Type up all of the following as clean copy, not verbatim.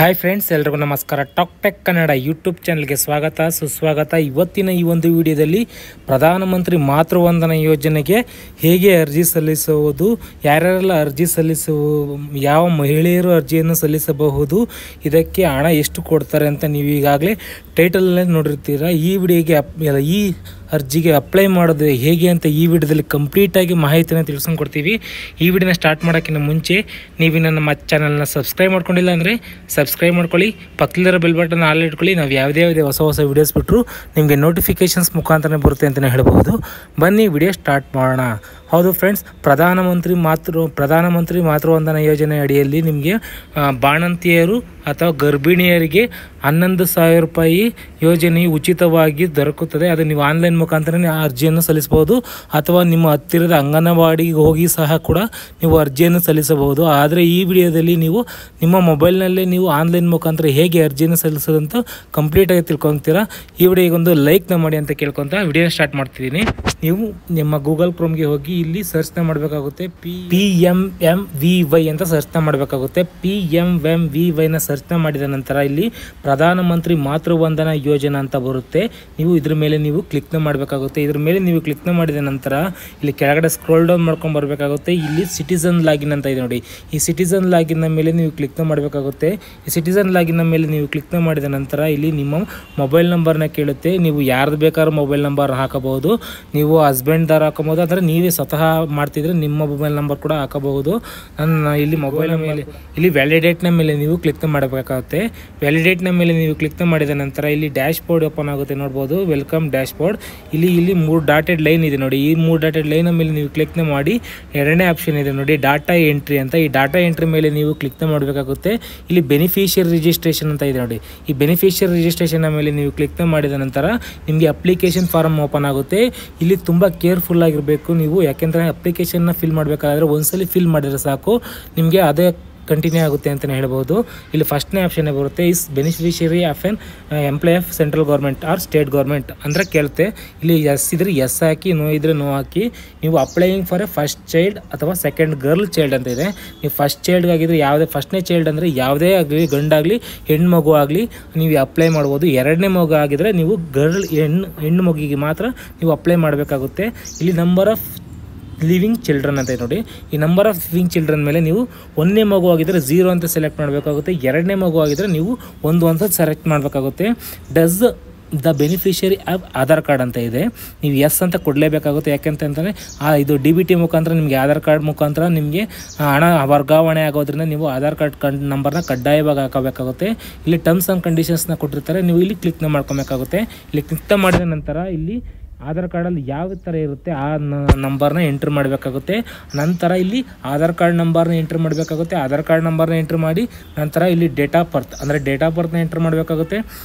Hi friends, ಎಲ್ರಿಗೂ ನಮಸ್ಕಾರ. Talk tech Kannada YouTube ಚಾನಲ್ಗೆ ಸ್ವಾಗತ ಸುಸ್ವಾಗತ. ಇವತ್ತಿನ ಈ ಒಂದು ವಿಡಿಯೋದಲ್ಲಿ ಪ್ರಧಾನಮಂತ್ರಿ ಮಾತೃವಂದನಾ ಯೋಜನೆಗೆ ಹೇಗೆ ಅರ್ಜಿ ಸಲ್ಲಿಸುವುದು, ಯಾರ್ಯಾರೆಲ್ಲ ಅರ್ಜಿ ಯಾವ ಮಹಿಳೆಯರು ಅರ್ಜಿಯನ್ನು ಸಲ್ಲಿಸಬಹುದು, ಇದಕ್ಕೆ ಹಣ ಎಷ್ಟು ಕೊಡ್ತಾರೆ ಅಂತ ನೀವು ಈಗಾಗಲೇ ಟೈಟಲಲ್ಲೇ ನೋಡಿರ್ತೀರ. ಈ ವಿಡಿಯೋಗೆ ಈ ಅರ್ಜಿಗೆ ಅಪ್ಲೈ ಮಾಡೋದು ಹೇಗೆ ಅಂತ ಈ ವಿಡಿಯೋದಲ್ಲಿ ಕಂಪ್ಲೀಟಾಗಿ ಮಾಹಿತಿನ ತಿಳ್ಸ್ಕೊಂಡು ಕೊಡ್ತೀವಿ. ಈ ವಿಡಿಯೋನ ಸ್ಟಾರ್ಟ್ ಮಾಡೋಕ್ಕಿಂತ ಮುಂಚೆ ನೀವು ನಮ್ಮ ಚಾನಲ್ನ ಸಬ್ಸ್ಕ್ರೈಬ್ ಮಾಡ್ಕೊಂಡಿಲ್ಲ ಅಂದರೆ ಸಬ್ಸ್ಕ್ರೈಬ್ ಮಾಡ್ಕೊಳ್ಳಿ, ಪಕ್ಕದಲ್ಲಿರೋ ಬೆಲ್ ಬಟನ್ ಆಲ್ ಇಟ್ಕೊಳ್ಳಿ. ನಾವು ಯಾವುದೇ ಹೊಸ ವಿಡಿಯೋಸ್ ಬಿಟ್ಟರು ನಿಮಗೆ ನೋಟಿಫಿಕೇಷನ್ಸ್ ಮುಖಾಂತರ ಬರುತ್ತೆ ಅಂತಲೇ ಹೇಳಬಹುದು. ಬನ್ನಿ ವಿಡಿಯೋ ಸ್ಟಾರ್ಟ್ ಮಾಡೋಣ. ಹೌದು ಫ್ರೆಂಡ್ಸ್, ಪ್ರಧಾನಮಂತ್ರಿ ಮಾತೃವಂದನಾ ಯೋಜನೆ ಅಡಿಯಲ್ಲಿ ನಿಮಗೆ ಬಾಣಂತಿಯರು ಅಥವಾ ಗರ್ಭಿಣಿಯರಿಗೆ 11,000 ರೂಪಾಯಿ ಯೋಜನೆಯು ಉಚಿತವಾಗಿ ದೊರಕುತ್ತದೆ. ಅದು ನೀವು ಆನ್ಲೈನ್ ಮುಖಾಂತರ ಅರ್ಜಿಯನ್ನು ಸಲ್ಲಿಸಬಹುದು ಅಥವಾ ನಿಮ್ಮ ಹತ್ತಿರದ ಅಂಗನವಾಡಿಗೆ ಹೋಗಿ ಸಹ ಕೂಡ ನೀವು ಅರ್ಜಿಯನ್ನು ಸಲ್ಲಿಸಬಹುದು. ಆದರೆ ಈ ವಿಡಿಯೋದಲ್ಲಿ ನೀವು ನಿಮ್ಮ ಮೊಬೈಲ್ನಲ್ಲೇ ನೀವು ಆನ್ಲೈನ್ ಮುಖಾಂತರ ಹೇಗೆ ಅರ್ಜಿಯನ್ನು ಸಲ್ಲಿಸೋದಂತ ಕಂಪ್ಲೀಟಾಗಿ ತಿಳ್ಕೊತೀರಾ. ಈ ವಿಡಿಯೋಗೊಂದು ಲೈಕ್ನ ಮಾಡಿ ಅಂತ ಕೇಳ್ಕೊತ ವಿಡಿಯೋನ ಸ್ಟಾರ್ಟ್ ಮಾಡ್ತಿದ್ದೀನಿ. ನೀವು ನಿಮ್ಮ ಗೂಗಲ್ ಕ್ರೋಮ್ಗೆ ಹೋಗಿ ಇಲ್ಲಿ ಸರ್ಚ್ನ ಮಾಡಬೇಕಾಗುತ್ತೆ. PMMVY ಅಂತ ಸರ್ಚ್ನ ಮಾಡಬೇಕಾಗುತ್ತೆ. PMMVYನ ಸರ್ಚ್ನ ಮಾಡಿದ ನಂತರ ಇಲ್ಲಿ ಪ್ರಧಾನಮಂತ್ರಿ ಮಾತೃವಂದನಾ ಯೋಜನಾ ಅಂತ ಬರುತ್ತೆ. ನೀವು ಇದ್ರ ಮೇಲೆ ನೀವು ಕ್ಲಿಕ್ನ ಮಾಡಬೇಕಾಗುತ್ತೆ. ಇದ್ರ ಮೇಲೆ ನೀವು ಕ್ಲಿಕ್ನ ಮಾಡಿದ ನಂತರ ಇಲ್ಲಿ ಕೆಳಗಡೆ ಸ್ಕ್ರೋಲ್ ಡೌನ್ ಮಾಡ್ಕೊಂಡು ಬರಬೇಕಾಗುತ್ತೆ. ಇಲ್ಲಿ ಸಿಟಿಸನ್ ಲಾಗಿನ್ ಅಂತ ಇದೆ ನೋಡಿ. ಈ ಸಿಟಿಸನ್ ಲಾಗಿನ್ನ ಮೇಲೆ ನೀವು ಕ್ಲಿಕ್ನ ಮಾಡಬೇಕಾಗುತ್ತೆ. ಈ ಸಿಟಿಸನ್ ಲಾಗಿನ್ನ ಮೇಲೆ ನೀವು ಕ್ಲಿಕ್ನ ಮಾಡಿದ ನಂತರ ಇಲ್ಲಿ ನಿಮ್ಮ ಮೊಬೈಲ್ ನಂಬರ್ನ ಕೇಳುತ್ತೆ. ನೀವು ಯಾರ್ದು ಬೇಕಾದ್ರೂ ಮೊಬೈಲ್ ನಂಬರ್ ಹಾಕಬಹುದು. ನೀವು ಹಸ್ಬೆಂಡ್ದಾರ ಹಾಕಬಹುದು, ಅಂದರೆ ನೀವೇ ಸ್ವತಃ ಮಾಡ್ತಿದ್ರೆ ನಿಮ್ಮ ಮೊಬೈಲ್ ನಂಬರ್ ಕೂಡ ಹಾಕಬಹುದು. ಇಲ್ಲಿ ಮೊಬೈಲ್ ಮೇಲೆ ಇಲ್ಲಿ ವ್ಯಾಲಿಡೇಟ್ನ ಮೇಲೆ ನೀವು ಕ್ಲಿಕ್ ಮಾಡಬೇಕಾಗುತ್ತೆ. ವ್ಯಾಲಿಡೇಟ್ನ ಮೇಲೆ ನೀವು ಕ್ಲಿಕ್ ಮಾಡಿದ ನಂತರ ಇಲ್ಲಿ ಡ್ಯಾಶ್ ಬೋರ್ಡ್ ಓಪನ್ ಆಗುತ್ತೆ, ನೋಡ್ಬೋದು. Welcome dash board. ಇಲ್ಲಿ 3 ಡಾಟೆಡ್ ಲೈನ್ ಇದೆ ನೋಡಿ. ಈ 3 ಡಾಟೆಡ್ ಲೈನ್ ಮೇಲೆ ನೀವು ಕ್ಲಿಕ್ ಮಾಡಿ ಎರಡನೇ ಆಪ್ಷನ್ ಇದೆ ನೋಡಿ, ಡಾಟಾ ಎಂಟ್ರಿ ಅಂತ. ಈ ಡಾಟಾ ಎಂಟ್ರಿ ಮೇಲೆ ನೀವು ಕ್ಲಿಕ್ ಮಾಡಬೇಕಾಗುತ್ತೆ. ಇಲ್ಲಿ ಬೆನಿಫಿಷಿಯರಿ ರಿಜಿಸ್ಟ್ರೇಷನ್ ಅಂತ ಇದೆ ನೋಡಿ. ಈ ಬೆನಿಫಿಷಿಯರಿ ರಿಜಿಸ್ಟ್ರೇಷನ್ ಮೇಲೆ ನೀವು ಕ್ಲಿಕ್ ಮಾಡಿದ ನಂತರ ನಿಮಗೆ ಅಪ್ಲಿಕೇಶನ್ ಫಾರ್ಮ್ ಓಪನ್ ಆಗುತ್ತೆ. ಇಲ್ಲಿ ತುಂಬ ಕೇರ್ಫುಲ್ ಆಗಿರಬೇಕು ನೀವು, ಯಾಕೆಂದರೆ ಅಪ್ಲಿಕೇಶನ್ನ ಫಿಲ್ ಮಾಡಬೇಕಾದ್ರೆ ಒಂದ್ಸಲಿ ಫಿಲ್ ಮಾಡಿದ್ರೆ ಸಾಕು, ನಿಮಗೆ ಅದೇ ಕಂಟಿನ್ಯೂ ಆಗುತ್ತೆ ಅಂತಲೇ ಹೇಳ್ಬೋದು. ಇಲ್ಲಿ ಫಸ್ಟ್ನೇ ಆಪ್ಷನ್ ಬರುತ್ತೆ, is beneficiary of an employee of central government or state government ಅಂದರೆ ಕೇಳುತ್ತೆ. ಇಲ್ಲಿ ಎಸ್ ಇದ್ರೆ ಎಸ್ ಹಾಕಿ, ನೋ ಇದ್ರೆ ನೋ ಹಾಕಿ. ನೀವು applying for a first child ಅಥವಾ ಸೆಕೆಂಡ್ ಗರ್ಲ್ ಚೈಲ್ಡ್ ಅಂತ ಇದೆ. ನೀವು ಫಸ್ಟ್ ಚೈಲ್ಡ್ಗಾಗಿದ್ರೆ ಯಾವುದೇ ಫಸ್ಟ್ನೇ ಚೈಲ್ಡ್ ಅಂದರೆ ಯಾವುದೇ ಆಗಲಿ, ಗಂಡಾಗಲಿ ಹೆಣ್ಣು ಮಗು ಆಗಲಿ ನೀವು ಅಪ್ಲೈ ಮಾಡ್ಬೋದು. ಎರಡನೇ ಮಗು ಆಗಿದ್ರೆ ನೀವು ಹೆಣ್ಣು ಮಗುವಿಗೆ ಮಾತ್ರ ನೀವು ಅಪ್ಲೈ ಮಾಡಬೇಕಾಗುತ್ತೆ. ಇಲ್ಲಿ ನಂಬರ್ ಆಫ್ ಲಿವಿಂಗ್ ಚಿಲ್ಡ್ರನ್ ಅಂತ ನೋಡಿ. ಈ ನಂಬರ್ ಆಫ್ ಲಿವಿಂಗ್ ಚಿಲ್ಡ್ರನ್ ಮೇಲೆ ನೀವು ಒಂದನೇ ಮಗು ಆಗಿದ್ರೆ 0 ಅಂತ ಸೆಲೆಕ್ಟ್ ಮಾಡಬೇಕಾಗುತ್ತೆ. ಎರಡನೇ ಮಗು ಆಗಿದ್ರೆ ನೀವು 1 ಅಂತ ಸೆಲೆಕ್ಟ್ ಮಾಡಬೇಕಾಗುತ್ತೆ. Does the beneficiary of Aadhaar card ಅಂತ ಇದೆ. ನೀವು ಎಸ್ ಅಂತ ಕೊಡಲೇಬೇಕಾಗುತ್ತೆ. ಯಾಕೆಂತಂದರೆ ಇದು DBT ಮುಖಾಂತರ ನಿಮಗೆ ಆಧಾರ್ ಕಾರ್ಡ್ ಮುಖಾಂತರ ನಿಮಗೆ ಹಣ ವರ್ಗಾವಣೆ ಆಗೋದ್ರಿಂದ ನೀವು ಆಧಾರ್ ಕಾರ್ಡ್ ನಂಬರ್ನ ಕಡ್ಡಾಯವಾಗಿ ಹಾಕಬೇಕಾಗುತ್ತೆ. ಇಲ್ಲಿ ಟರ್ಮ್ಸ್ ಆ್ಯಂಡ್ ಕಂಡೀಷನ್ಸ್ನ ಕೊಟ್ಟಿರ್ತಾರೆ, ನೀವು ಇಲ್ಲಿ ಕ್ಲಿಕ್ನ ಮಾಡ್ಕೊಬೇಕಾಗುತ್ತೆ. ಇಲ್ಲಿ ಕ್ಲಿಕ್ ಮಾಡಿದ ನಂತರ ಇಲ್ಲಿ ಆಧಾರ್ ಕಾರ್ಡಲ್ಲಿ ಯಾವ ಥರ ಇರುತ್ತೆ ಆ ನಂಬರ್ನ ಎಂಟ್ರ್ ಮಾಡಬೇಕಾಗುತ್ತೆ. ನಂತರ ಇಲ್ಲಿ ಆಧಾರ್ ಕಾರ್ಡ್ ನಂಬರ್ನ ಎಂಟ್ರ್ ಮಾಡಬೇಕಾಗುತ್ತೆ. ಆಧಾರ್ ಕಾರ್ಡ್ ನಂಬರ್ನ ಎಂಟ್ರ್ ಮಾಡಿ ನಂತರ ಇಲ್ಲಿ ಡೇಟ್ ಆಫ್ ಬರ್ತ್ ಅಂದರೆ ಡೇಟ್ ಆಫ್ ಬರ್ತ್ನ ಎಂಟ್ರ್ ಮಾಡಬೇಕಾಗುತ್ತೆ.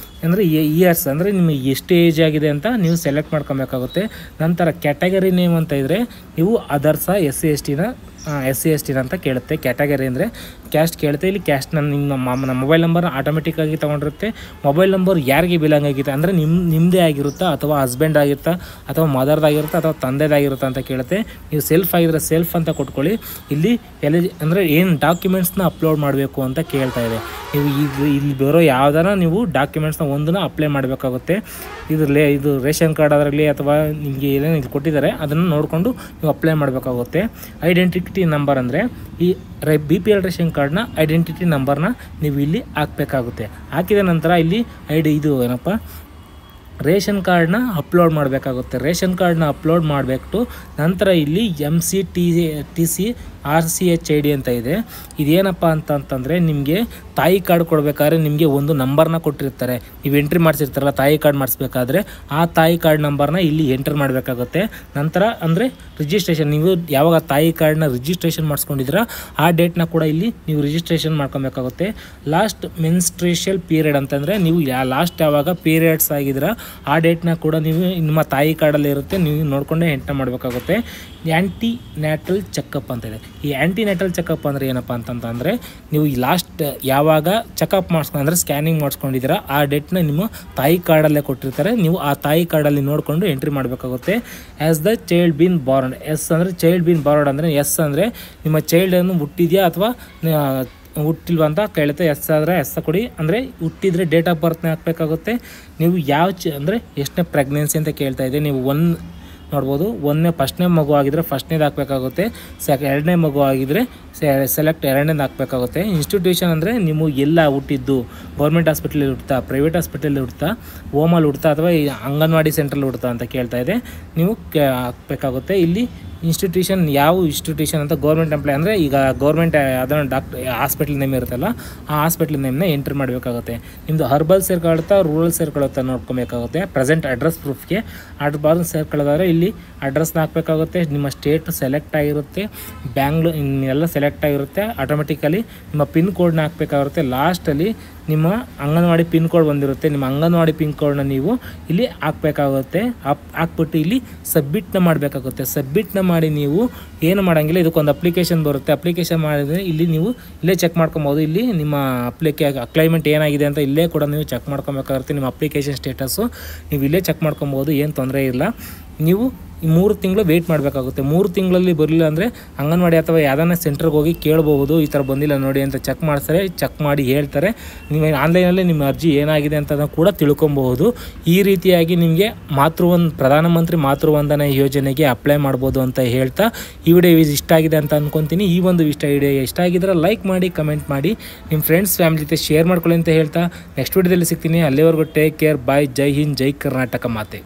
ಅಂದರೆ ಇಯರ್ಸ್ ಅಂದರೆ ನಿಮಗೆ ಎಷ್ಟು ಏಜ್ ಆಗಿದೆ ಅಂತ ನೀವು ಸೆಲೆಕ್ಟ್ ಮಾಡ್ಕೊಬೇಕಾಗುತ್ತೆ. ನಂತರ ಕ್ಯಾಟಗರಿ ನೇಮ್ ಅಂತ ಇದ್ದರೆ ನೀವು ಅದರ್ಸ SC/ST ಅಂತ ಕೇಳುತ್ತೆ. ಕ್ಯಾಟಗರಿ ಅಂದರೆ ಕ್ಯಾಸ್ಟ್ ಕೇಳುತ್ತೆ. ಇಲ್ಲಿ ಕ್ಯಾಸ್ಟ್ನ ನಿಮ್ಮ ಮೊಬೈಲ್ ನಂಬರ್ನ ಆಟೋಮೆಟಿಕ್ಕಾಗಿ ತೊಗೊಂಡಿರುತ್ತೆ. ಮೊಬೈಲ್ ನಂಬರ್ ಯಾರಿಗೆ ಬಿಲಾಂಗ್ ಆಗಿರುತ್ತೆ ಅಂದರೆ ನಿಮ್ಮದೇ ಆಗಿರುತ್ತಾ ಅಥವಾ ಹಸ್ಬೆಂಡ್ ಆಗಿರುತ್ತಾ ಅಥವಾ ಮದರ್ದಾಗಿರುತ್ತಾ ಅಥವಾ ತಂದೆದಾಗಿರುತ್ತಾ ಅಂತ ಕೇಳುತ್ತೆ. ನೀವು ಸೆಲ್ಫ್ ಆಗಿದ್ರೆ ಸೆಲ್ಫ್ ಅಂತ ಕೊಟ್ಕೊಳ್ಳಿ. ಇಲ್ಲಿ ಅಂದರೆ ಏನು ಡಾಕ್ಯುಮೆಂಟ್ಸ್ನ ಅಪ್ಲೋಡ್ ಮಾಡಬೇಕು ಅಂತ ಕೇಳ್ತಾ ಇದೆ. ನೀವು ಇಲ್ಲಿ ಬರೋ ಯಾವ್ದಾರ ನೀವು ಡಾಕ್ಯುಮೆಂಟ್ಸ್ನ ಒಂದನ್ನ ಅಪ್ಲೈ ಮಾಡಬೇಕಾಗುತ್ತೆ. ಇದು ರೇಷನ್ ಕಾರ್ಡ್ ಅದರಲ್ಲಿ ಅಥವಾ ನಿಮಗೆ ಏನೇನು ಇದು ಕೊಟ್ಟಿದ್ದಾರೆ ಅದನ್ನು ನೋಡಿಕೊಂಡು ನೀವು ಅಪ್ಲೈ ಮಾಡಬೇಕಾಗುತ್ತೆ. ಐಡೆಂಟಿಟಿ ನಂಬರ್ ಅಂದರೆ ಈ BPL ರೇಷನ್ ಕಾರ್ಡ್ನ ಐಡೆಂಟಿಟಿ ನಂಬರ್ನ ನೀವು ಇಲ್ಲಿ ಹಾಕಬೇಕಾಗುತ್ತೆ. ಹಾಕಿದ ನಂತರ ಇಲ್ಲಿ ಇದು ಏನಪ್ಪ ರೇಷನ್ ಕಾರ್ಡ್ನ ಅಪ್ಲೋಡ್ ಮಾಡಬೇಕಾಗುತ್ತೆ. ರೇಷನ್ ಕಾರ್ಡ್ನ ಅಪ್ಲೋಡ್ ಮಾಡಿಬಿಟ್ಟು ನಂತರ ಇಲ್ಲಿ MCTC RCHID ಅಂತ ಇದೆ. ಇದೇನಪ್ಪ ಅಂತಂದರೆ ನಿಮಗೆ ತಾಯಿ ಕಾರ್ಡ್ ಕೊಡಬೇಕಾದ್ರೆ ನಿಮಗೆ ಒಂದು ನಂಬರ್ನ ಕೊಟ್ಟಿರ್ತಾರೆ. ನೀವು ಎಂಟ್ರಿ ಮಾಡಿಸಿರ್ತಾರಲ್ಲ ತಾಯಿ ಕಾರ್ಡ್ ಮಾಡಿಸ್ಬೇಕಾದ್ರೆ ಆ ತಾಯಿ ಕಾರ್ಡ್ ನಂಬರ್ನ ಇಲ್ಲಿ ಎಂಟ್ರ್ ಮಾಡಬೇಕಾಗುತ್ತೆ. ನಂತರ ಅಂದರೆ ರಿಜಿಸ್ಟ್ರೇಷನ್, ನೀವು ಯಾವಾಗ ತಾಯಿ ಕಾರ್ಡ್ನ ರಿಜಿಸ್ಟ್ರೇಷನ್ ಮಾಡಿಸ್ಕೊಂಡಿದ್ದೀರ ಆ ಡೇಟ್ನ ಕೂಡ ಇಲ್ಲಿ ನೀವು ರಿಜಿಸ್ಟ್ರೇಷನ್ ಮಾಡ್ಕೊಬೇಕಾಗುತ್ತೆ. ಲಾಸ್ಟ್ ಮೆನ್ಸ್ಟ್ರೇಷಲ್ ಪೀರಿಯಡ್ ಅಂತಂದರೆ ನೀವು ಲಾಸ್ಟ್ ಯಾವಾಗ ಪೀರಿಯಡ್ಸ್ ಆಗಿದ್ರೆ ಆ ಡೇಟ್ನ ಕೂಡ ನೀವು ನಿಮ್ಮ ತಾಯಿ ಕಾರ್ಡಲ್ಲಿ ಇರುತ್ತೆ, ನೀವು ನೋಡಿಕೊಂಡೇ ಎಂಟ್ರ್ ಮಾಡಬೇಕಾಗುತ್ತೆ. ಆ್ಯಂಟಿ ನ್ಯಾಟಲ್ ಚೆಕಪ್ ಅಂತ ಇದೆ. ಈ ಆ್ಯಂಟಿ ನ್ಯಾಟಲ್ ಚೆಕಪ್ ಅಂದರೆ ಏನಪ್ಪ ಅಂತಂದರೆ ನೀವು ಈ ಲಾಸ್ಟ್ ಯಾವಾಗ ಚೆಕಪ್ ಅಂದರೆ ಸ್ಕ್ಯಾನಿಂಗ್ ಮಾಡಿಸ್ಕೊಂಡಿದ್ದೀರ ಆ ಡೇಟ್ನ ನಿಮ್ಮ ತಾಯಿ ಕಾರ್ಡಲ್ಲೇ ಕೊಟ್ಟಿರ್ತಾರೆ. ನೀವು ಆ ತಾಯಿ ಕಾರ್ಡಲ್ಲಿ ನೋಡಿಕೊಂಡು ಎಂಟ್ರಿ ಮಾಡಬೇಕಾಗುತ್ತೆ. As the child been born, yes ಅಂದರೆ ಚೈಲ್ಡ್ ಬೀನ್ ಬಾರ್ನ್ ಅಂದರೆ ಎಸ್ ಅಂದರೆ ನಿಮ್ಮ ಚೈಲ್ಡನ್ನು ಹುಟ್ಟಿದೆಯಾ ಅಥವಾ ಹುಟ್ಟಿಲ್ವ ಅಂತ ಕೇಳುತ್ತೆ. ಎಸ್ ಆದರೆ ಎಸ್ ಕೊಡಿ, ಅಂದರೆ ಹುಟ್ಟಿದರೆ ಡೇಟ್ ಆಫ್ ಬರ್ತ್ನೇ ಹಾಕಬೇಕಾಗುತ್ತೆ. ನೀವು ಯಾವ ಅಂದರೆ ಎಷ್ಟನೇ ಪ್ರೆಗ್ನೆನ್ಸಿ ಅಂತ ಕೇಳ್ತಾ ಇದೆ. ನೀವು ನೋಡ್ಬೋದು, ಫಸ್ಟ್ನೇ ಮಗು ಆಗಿದ್ರೆ ಫಸ್ಟ್ನೇದು ಹಾಕಬೇಕಾಗುತ್ತೆ. ಎರಡನೇ ಮಗು ಆಗಿದ್ರೆ ಸೆಲೆಕ್ಟ್ ಎರಡನೇದು ಹಾಕಬೇಕಾಗುತ್ತೆ. ಇನ್ಸ್ಟಿಟ್ಯೂಷನ್ ಅಂದರೆ ನೀವು ಎಲ್ಲ ಹುಟ್ಟಿದ್ದು, ಗೌರ್ಮೆಂಟ್ ಹಾಸ್ಪಿಟಲಲ್ಲಿ ಹುಡ್ತಾ, ಪ್ರೈವೇಟ್ ಹಾಸ್ಪಿಟಲಲ್ಲಿ ಹುಡ್ತಾ, ಹೋಮಲ್ಲಿ ಹುಡ್ತಾ ಅಥವಾ ಈ ಅಂಗನವಾಡಿ ಸೆಂಟ್ರಲ್ಲಿ ಹುಡ್ತಾ ಅಂತ ಕೇಳ್ತಾ ಇದೆ. ನೀವು ಹಾಕಬೇಕಾಗುತ್ತೆ. ಇಲ್ಲಿ ಇನ್ಸ್ಟಿಟ್ಯೂಷನ್ ಯಾವ ಇನ್ಸ್ಟಿಟ್ಯೂಷನ್ ಅಂತ ಗೌರ್ಮೆಂಟ್ ಎಂಪ್ಲಾಯ್ ಅಂದರೆ ಈಗ ಗೌರ್ಮೆಂಟ್ ಅದನ್ನು ಹಾಸ್ಪಿಟಲ್ ನೇಮ್ ಇರುತ್ತಲ್ಲ, ಆ ಹಾಸ್ಪಿಟಲ್ ನೇಮ್ನ ಎಂಟ್ರಿ ಮಾಡಬೇಕಾಗುತ್ತೆ. ನಿಮ್ಮದು ಅರ್ಬಲ್ ಸೇರ್ಕೊಳ್ತಾ ರೂರಲ್ ಸೇರ್ಕೊಳ್ಳುತ್ತಾ ನೋಡ್ಕೊಬೇಕಾಗುತ್ತೆ. ಪ್ರೆಸೆಂಟ್ ಅಡ್ರೆಸ್ ಪ್ರೂಫ್ಗೆ ಅರ್ಬಲ್ ಸೇರ್ಕೊಳ್ಳೋದಾದ್ರೆ ಇಲ್ಲಿ ಅಡ್ರೆಸ್ನ ಹಾಕಬೇಕಾಗುತ್ತೆ. ನಿಮ್ಮ ಸ್ಟೇಟ್ ಸೆಲೆಕ್ಟ್ ಆಗಿರುತ್ತೆ, ಬ್ಯಾಂಗ್ಳೂರು ಎಲ್ಲ ಸೆಲೆಕ್ಟ್ ಆಗಿರುತ್ತೆ. ಆಟೋಮೆಟಿಕಲಿ ನಿಮ್ಮ ಪಿನ್ ಕೋಡ್ನ ಹಾಕಬೇಕಾಗುತ್ತೆ. ಲಾಸ್ಟಲ್ಲಿ ನಿಮ್ಮ ಅಂಗನವಾಡಿ ಪಿನ್ ಕೋಡ್ ಬಂದಿರುತ್ತೆ. ನಿಮ್ಮ ಅಂಗನವಾಡಿ ಪಿನ್ ಕೋಡ್ನ ನೀವು ಇಲ್ಲಿ ಹಾಕಬೇಕಾಗುತ್ತೆ. ಹಾಕ್ಬಿಟ್ಟು ಇಲ್ಲಿ ಸಬ್ಮಿಟ್ನ ಮಾಡಬೇಕಾಗುತ್ತೆ. ಸಬ್ಮಿಟ್ನ ಮಾಡಿ ನೀವು ಏನು ಮಾಡೋಂಗಿಲ್ಲ, ಇದಕ್ಕೊಂದು ಅಪ್ಲಿಕೇಶನ್ ಬರುತ್ತೆ. ಅಪ್ಲಿಕೇಶನ್ ಮಾಡಿದರೆ ಇಲ್ಲಿ ನೀವು ಇಲ್ಲೇ ಚೆಕ್ ಮಾಡ್ಕೊಬೋದು. ಇಲ್ಲಿ ನಿಮ್ಮ ಅಪ್ಲೈಮೆಂಟ್ ಏನಾಗಿದೆ ಅಂತ ಇಲ್ಲೇ ಕೂಡ ನೀವು ಚೆಕ್ ಮಾಡ್ಕೊಬೇಕಾಗುತ್ತೆ. ನಿಮ್ಮ ಅಪ್ಲಿಕೇಶನ್ ಸ್ಟೇಟಸ್ಸು ನೀವು ಇಲ್ಲೇ ಚೆಕ್ ಮಾಡ್ಕೊಬೋದು, ಏನು ತೊಂದರೆ ಇಲ್ಲ. ನೀವು 3 ತಿಂಗಳು ವೆಯ್ಟ್ ಮಾಡಬೇಕಾಗುತ್ತೆ. 3 ತಿಂಗಳಲ್ಲಿ ಬರಲಿಲ್ಲ ಅಂದರೆ ಅಂಗನವಾಡಿ ಅಥವಾ ಯಾವ್ದಾನ ಸೆಂಟ್ರಿಗೆ ಹೋಗಿ ಕೇಳ್ಬೋದು, ಈ ಥರ ಬಂದಿಲ್ಲ ನೋಡಿ ಅಂತ ಚೆಕ್ ಮಾಡ್ತಾರೆ. ಚೆಕ್ ಮಾಡಿ ಹೇಳ್ತಾರೆ. ನೀವು ಆನ್ಲೈನಲ್ಲಿ ನಿಮ್ಮ ಅರ್ಜಿ ಏನಾಗಿದೆ ಅಂತ ಕೂಡ ತಿಳ್ಕೊಬಹುದು. ಈ ರೀತಿಯಾಗಿ ನಿಮಗೆ ಪ್ರಧಾನಮಂತ್ರಿ ಮಾತೃವಂದನಾ ಯೋಜನೆಗೆ ಅಪ್ಲೈ ಮಾಡ್ಬೋದು ಅಂತ ಹೇಳ್ತಾ ಈ ವಿಡಿಯೋ ಇಷ್ಟ ಆಗಿದೆ ಅಂತ ಅಂದ್ಕೊತೀನಿ. ಈ ಒಂದು ವಿಡಿಯೋ ಇಷ್ಟ ಆಗಿದ್ರೆ ಲೈಕ್ ಮಾಡಿ, ಕಮೆಂಟ್ ಮಾಡಿ, ನಿಮ್ಮ ಫ್ರೆಂಡ್ಸ್ ಫ್ಯಾಮಿಲಿ ಜೊತೆ ಶೇರ್ ಮಾಡ್ಕೊಳ್ಳಿ ಅಂತ ಹೇಳ್ತಾ ನೆಕ್ಸ್ಟ್ ವಿಡಿಯೋದಲ್ಲಿ ಸಿಗ್ತೀನಿ. ಅಲ್ಲಿವರೆಗೂ ಟೇಕ್ ಕೇರ್, ಬಾಯ್. ಜೈ ಹಿಂದ್, ಜೈ ಕರ್ನಾಟಕ ಮಾತೆ.